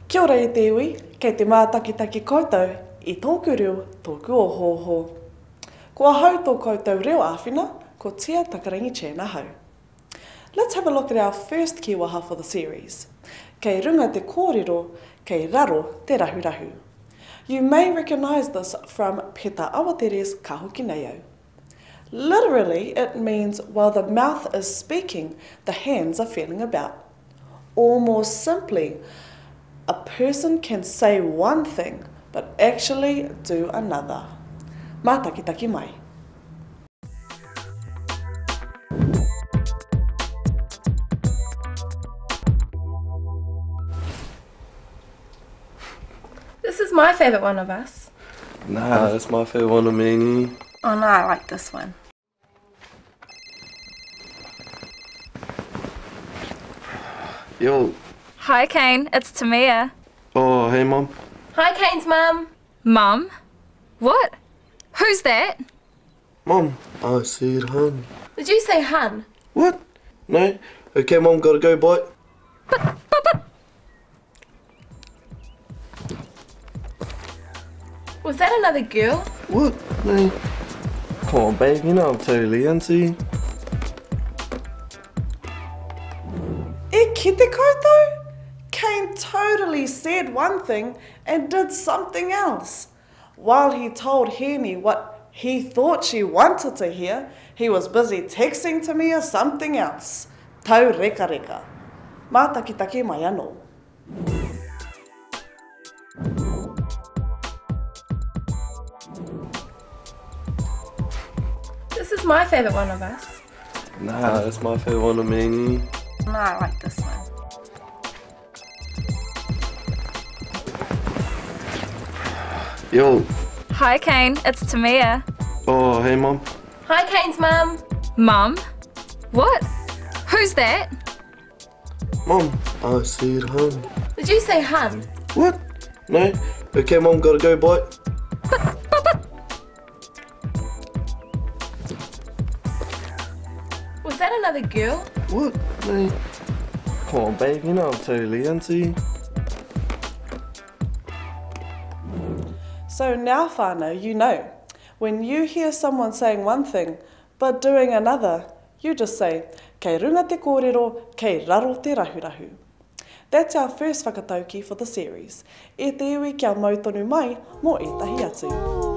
Kia ora e te iwi, kei te mātakitaki koutou i Toku Reo, Toku Ohooho. Kua hau tō koutou reo āwhina, ko Tia Takarangi-Chan ahau. Let's have a look at our first kiwaha for the series. Kei runga te korero, kei raro te rahurahu. You may recognise this from Peta Awatere's ka hoki nei au. Literally, it means while the mouth is speaking, the hands are feeling about. Or more simply, a person can say one thing, but actually do another. Mātakitaki mai. This is my favourite one of us. Nah, that's my favourite one of me. Oh no, I like this one. Yo. Hi Kane, it's Tamia. Oh, hey Mum. Hi Kane's mum. Mum? What? Who's that? Mum, I said hun. Did you say hun? What? No? Okay Mum, gotta go, bye. But. Was that another girl? What? No. Come on, babe, you know I'm totally into. E kite koutou? Kane totally said one thing and did something else. While he told Heni what he thought she wanted to hear, he was busy texting to me or something else. Tau reka reka. Mātakitaki mai anō. This is my favourite one of us. Nah, that's my favourite one of me. No, I like this one. Yo. Hi Kane, it's Tamia. Oh, hey Mum. Hi Kane's mum. Mum? What? Who's that? Mum, I said hun. Did you say hun? What? No? Okay Mum, gotta go, bye. But. Was that another girl? What? No. Come on, babe, you know I'm totally into. So now, whānau, you know. When you hear someone saying one thing, but doing another, you just say, kei runga te korero, kei raro te rahurahu. That's our first whakatauki for the series. E te iwi kia mautonu mai, mō etahi atu.